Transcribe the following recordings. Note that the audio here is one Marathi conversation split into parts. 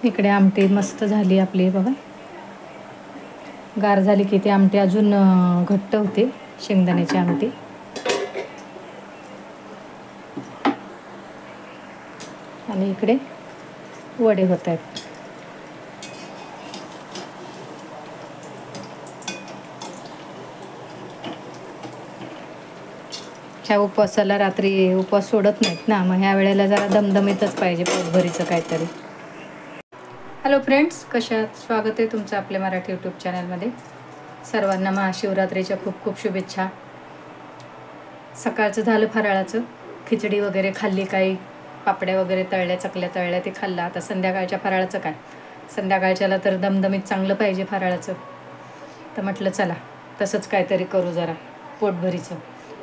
इकडे आमटी मस्त झाली आपली बघा. गार झाली की ती आमटी अजून घट्ट होते, शेंगदाण्याची आमटी. आणि इकडे वडे होत आहेत. ह्या उपवासाला रात्री उपवास सोडत नाहीत ना, मग ह्या वेळेला जरा दमदमीतच पाहिजे, पोटभरीचं काहीतरी. हॅलो फ्रेंड्स, कशा आहात? स्वागत आहे तुमचं आपल्या मराठी यूट्यूब चॅनलमध्ये. सर्वांना महाशिवरात्रीच्या खूप खूप शुभेच्छा. सकाळचं झालं फराळाचं, खिचडी वगैरे खाल्ली, काही पापड्या वगैरे तळल्या, चकल्या तळल्या, ते खाल्लं. आता संध्याकाळच्या फराळाचं काय, संध्याकाळच्याला तर दमदमीत चांगलं पाहिजे फराळाचं. तर म्हटलं चला तसंच काहीतरी करू, जरा पोटभरीचं.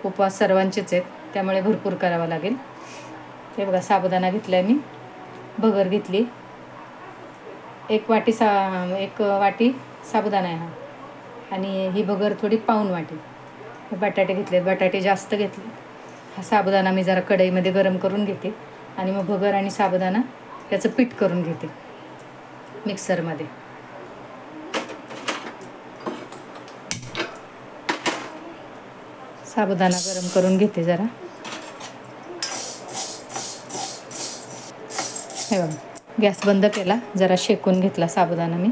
उपवास सर्वांचेच आहेत, त्यामुळे भरपूर करावं लागेल. हे बघा, साबुदाणा घेतला आहे मी, भगर घेतली, एक वाटी साबुदाणा आहे हा, आणि ही भगर थोडी पाऊण वाटी. बटाटे घेतले, बटाटे जास्त घेतले. हा साबुदाणा मी जरा कढईमध्ये गरम करून घेते, आणि मग भगर आणि साबुदाणा याचं पीठ करून घेते मिक्सरमध्ये. साबुदाणा गरम करून घेते जरा. हे बघा, गॅस बंद केला, जरा शेकून घेतला साबुदाणा मी.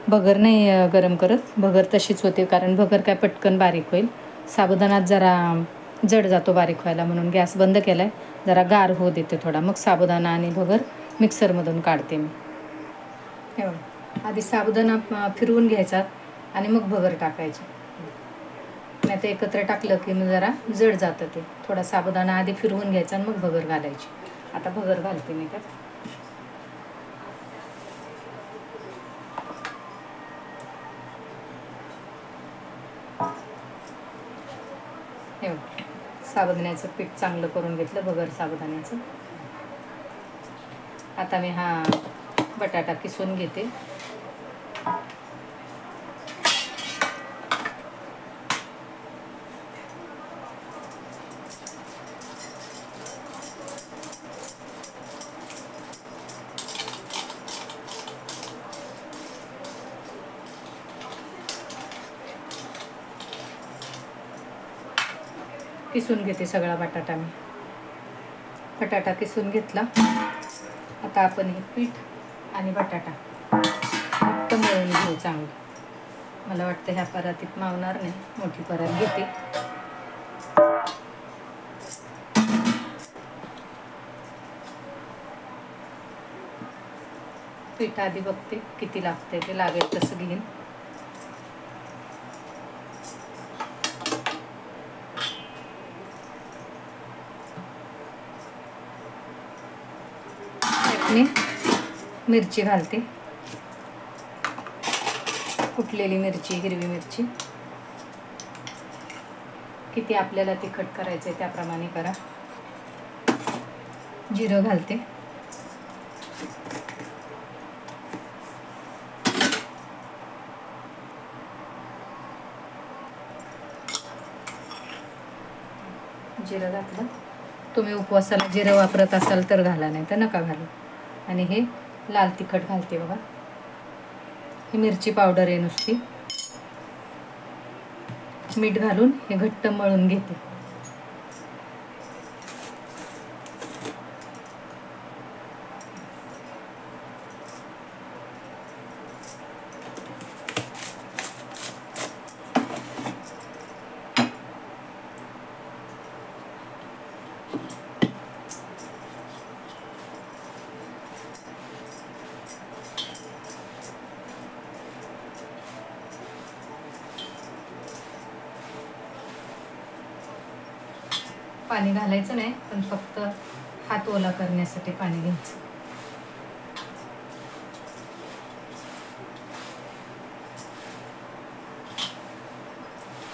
भगर नाही गरम करत, भगर तशीच होते, कारण भगर काय पटकन बारीक होईल. साबुदाणात जरा जड जातो बारीक व्हायला, म्हणून गॅस बंद केला आहे. जरा गार होऊ देते थोडा, मग साबुदाणा आणि भगर मिक्सरमधून काढते मी. हे बघा, आधी साबुदाणा फिरवून घ्यायचा आणि मग भगर टाकायची. नाही तर एकत्र टाकलं की मग जरा जड जातं ते. थोडा साबुदाणा आधी फिरवून घ्यायचा आणि मग भगर घालायची. आता भगर घालते मी त्यात. हे बघा, साबुदाण्याचं पीठ चांगलं करून घेतलं, भगर साबुदाण्याचं. आता मी हा बटाटा किसून घेते. किसून घेते सगळा बटाटा मी. बटाटा किसून घेतला. आता आपण हे पीठ आणि बटाटा फक्त मळून घेऊ चांगलं. मला वाटतं ह्या परातीत मावणार नाही, मोठी परात घेते. पीठ आधी बघते किती लागते, ते लागेल तसं घेईन. मिरची घालते, कुटलेली मिरची, हिरवी मिरची. किती आपल्याला तिखट करायचं आहे त्याप्रमाणे करा. जिरं घालते, जिरं घातलं. तुम्ही उपवासाला जिरं वापरत असाल तर घाला, नाही तर नका घालू. आणि हे लाल तिखट घालते बघा. ही मिरची पावडर आहे नुसती. मीठ घालून हे घट्ट मळून घेते. पाणी घालायचं नाही, पण फक्त हात ओला करण्यासाठी पाणी घ्यायचं.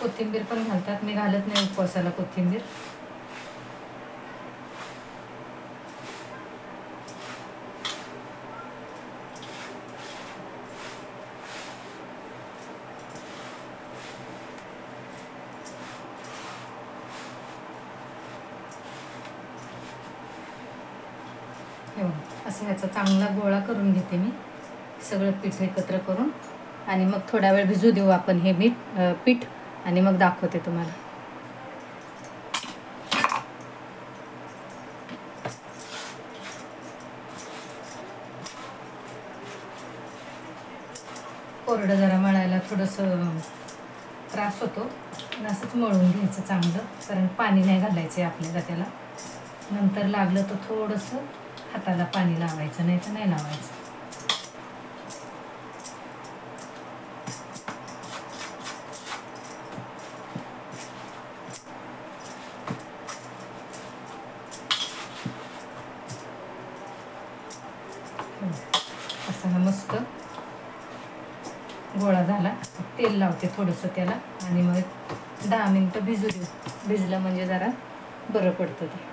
कोथिंबीर पण घालतात, मी घालत नाही उपवासाला कोथिंबीर. असं ह्याचा चांगला गोळा करून घेते मी, सगळं पीठ एकत्र करून, आणि मग थोडा वेळ भिजू देऊ आपण हे पीठ, आणि मग दाखवते तुम्हाला. कोरडं जरा मळायला थोडंसं त्रास होतो, पण असंच मळून घ्यायचं चांगलं, कारण पाणी नाही घालायचं आहे आपल्याला त्याला. नंतर लागलं तर थोडंसं हाताला पाणी लावायचं, नाही तर नाही लावायचं. असा हा मस्त गोळा झाला. तेल लावते थोडंसं त्याला, आणि मग 10 मिनिटं भिजू देऊ. भिजलं म्हणजे जरा बरं पडतं ते.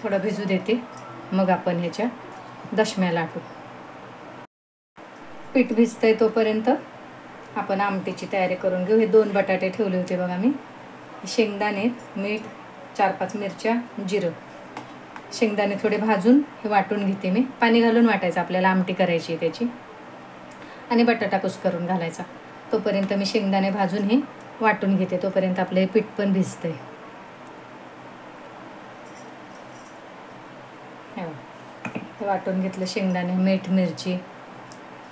थोडं भिजू देते, मग आपण ह्याच्या दशम्या लाटू. पीठ भिजतंय तोपर्यंत आपण आमटीची तयारी करून घेऊ. हे 2 बटाटे ठेवले होते बघा मी, शेंगदाणे, मीठ, 4-5 मिरच्या, जिरं. शेंगदाणे थोडे भाजून हे वाटून घेते मी. पाणी घालून वाटायचं, आपल्याला आमटी करायची आहे त्याची. आणि बटाटा कुस्करून घालायचा. तोपर्यंत मी शेंगदाणे भाजून हे वाटून घेते, तोपर्यंत आपलं हे पीठ पण भिजतंय. हे वाटून घेतलं शेंगदाणे, मीठ, मिरची.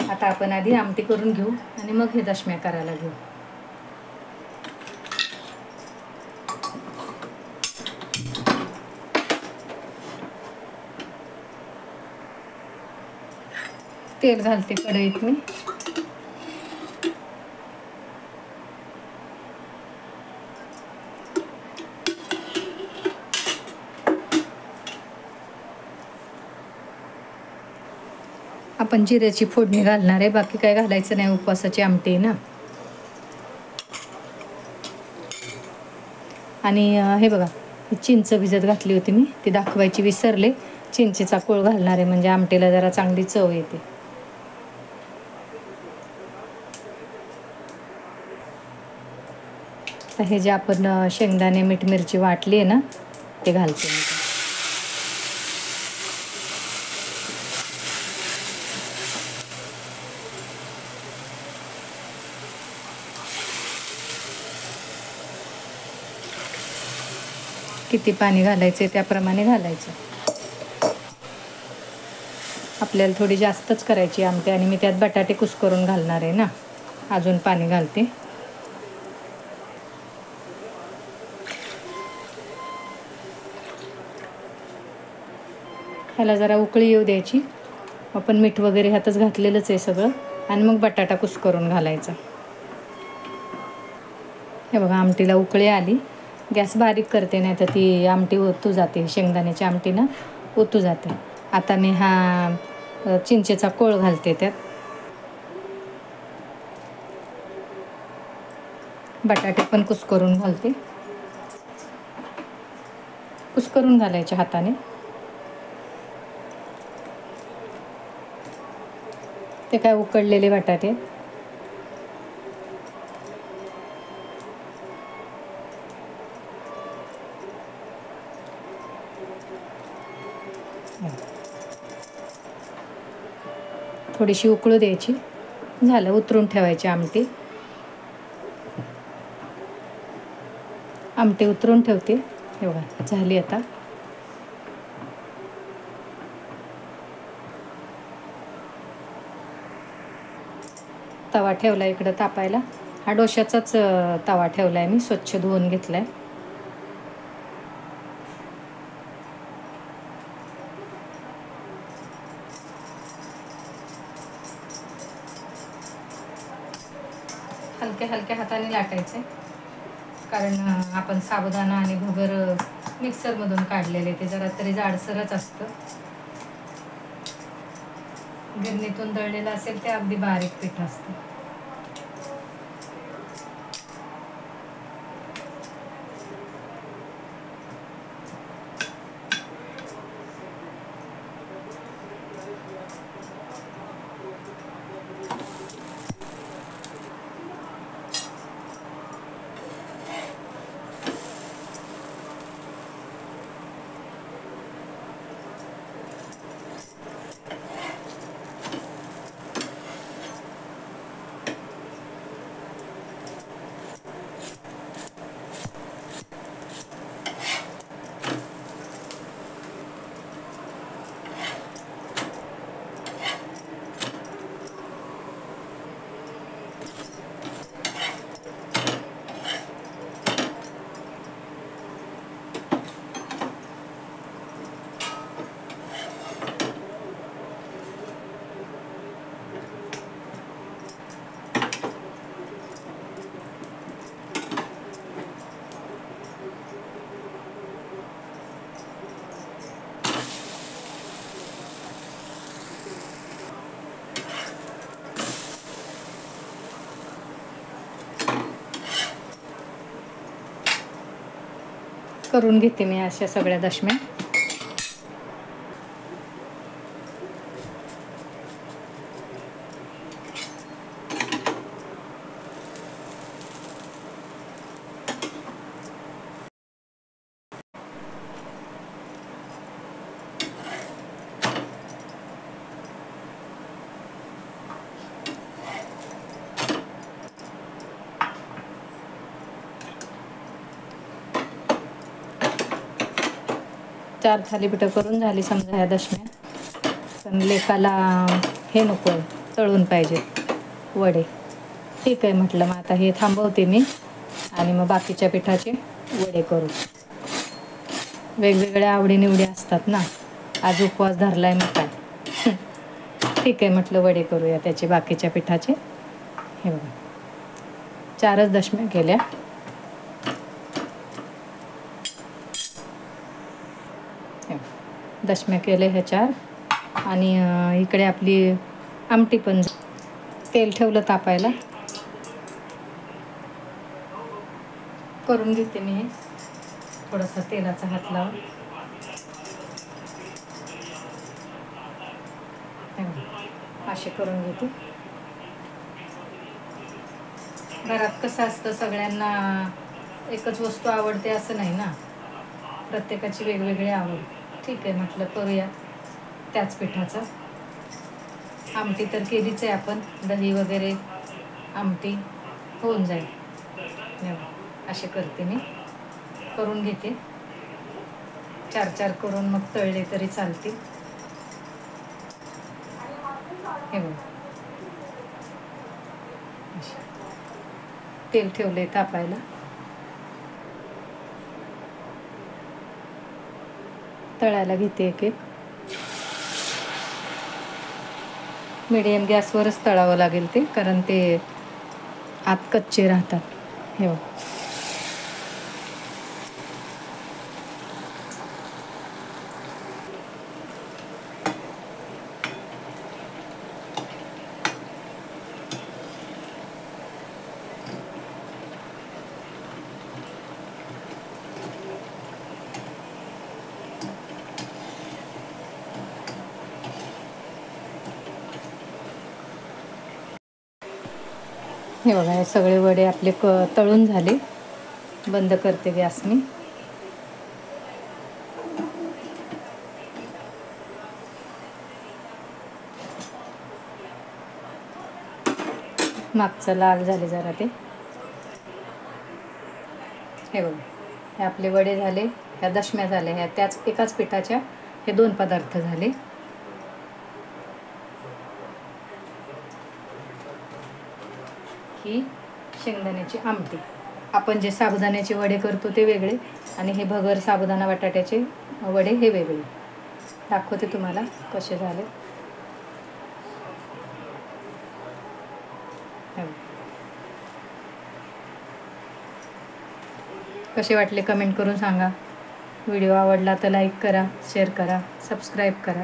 आता आपण आधी आमटी करून घेऊ, आणि मग हे दशम्या करायला घेऊ. तेल घालते कढईत मी. आपण जिऱ्याची फोडणी घालणार आहे, बाकी काय घालायचं नाही, उपवासाची आमटी आहे ना. आणि हे बघा, चिंच भिजत घातली होती मी, ती दाखवायची विसरले. चिंचेचा कोळ घालणार आहे, म्हणजे आमटीला जरा चांगली चव येते. तर हे जे आपण शेंगदाणे, मीठ, मिरची वाटली आहे ना, ते घालते मी. किती पाणी घालायचे त्याप्रमाणे घालायचं. आपल्याला थोडी जास्तच करायची आमटी, आणि मी त्यात बटाटे कुस्करून घालणार आहे ना, अजून पाणी घालते. ह्याला जरा उकळी येऊ द्यायची. आपण मीठ वगैरे ह्यातच घातलेलंच आहे सगळं, आणि मग बटाटा कुस्करून घालायचा. हे बघा, आमटीला उकळी आली. गॅस बारीक करते, नाही तर ती आमटी ओतू जाते, शेंगदाण्याची आमटी ना ओतू जाते. आता मी हा चिंचेचा कोळ घालते त्यात. बटाटे पण कुस्करून घालते. कुस्करून घालायचे हाताने. ते काय उकडलेले बटाटे. थोडीशी उकळू द्यायची, झालं, उतरून ठेवायची आमटी. आमटी उतरून ठेवते. हे बघा, झाली आता. तवा ठेवला इकडं तापायला. हा डोश्याचाच तवा ठेवला आहे मी, स्वच्छ धुवून घेतला आहे. हलक्या हलक्या हाताने लाटायचे, कारण आपण साबुदाणा आणि भगर मिक्सरमधून काढलेले, ते जरा तरी जाडसरच असतं. गिरणीतून दळलेलं असेल ते अगदी बारीक पीठ असतं. करून घेते मी अशा सगळ्या दशम्या. चार थालीपीठं करून झाली समजा ह्या दशम्या. पण लेकाला हे नको आहे, तळून पाहिजेत वडे. ठीक आहे म्हटलं, मग आता हे थांबवते मी आणि मग बाकीच्या पिठाचे वडे करू. वेगवेगळ्या आवडीनिवडी असतात ना, आज उपवास धरलाय मग काय. ठीक आहे म्हटलं, वडे करूया त्याचे बाकीच्या पिठाचे. हे बघा, 4च दशम्या केल्या. दशम्या केले ह्या 4. आणि इकडे आपली आमटी पण. तेल ठेवलं तापायला. करून घेते मी हे थोडासा तेलाचा हात लावून. असे करून घेते. घरात कसं असतं, सगळ्यांना एकच वस्तू आवडते असं नाही ना, प्रत्येकाची वेगवेगळी आवड. ठीक आहे म्हटलं, करूया त्याच पिठाचं. आमटी तर केलीच आहे आपण, दही वगैरे आमटी होऊन जाईल. असे करते मी, करून घेते. 4 करून मग तळले तरी चालतील. हे बघ, तेल ठेवले तापायला. तळायला घेते एक एक. मीडियम गॅसवरच तळावं लागेल ते, कारण ते आत कच्चे राहतात. हे बघ, हे बघा, हे सगळे वडे आपले तळून झाले. बंद करते गॅस मी. मागचं लाल झाले जरा ते. हे बघा, हे आपले वडे झाले. ह्या दशम्या झाल्या, ह्या त्याच एकाच पिठाच्या हे 2 पदार्थ झाले. ही शेंगदाण्याची आमटी. आपण जे साबुदाण्याचे वडे करतो ते वेगळे, आणि हे भगर साबुदाणा बटाट्याचे वडे हे वेगळे. दाखवते तुम्हाला कसे झाले. कसे वाटले कमेंट करून सांगा. व्हिडिओ आवडला तर लाईक करा, शेअर करा, सबस्क्राईब करा.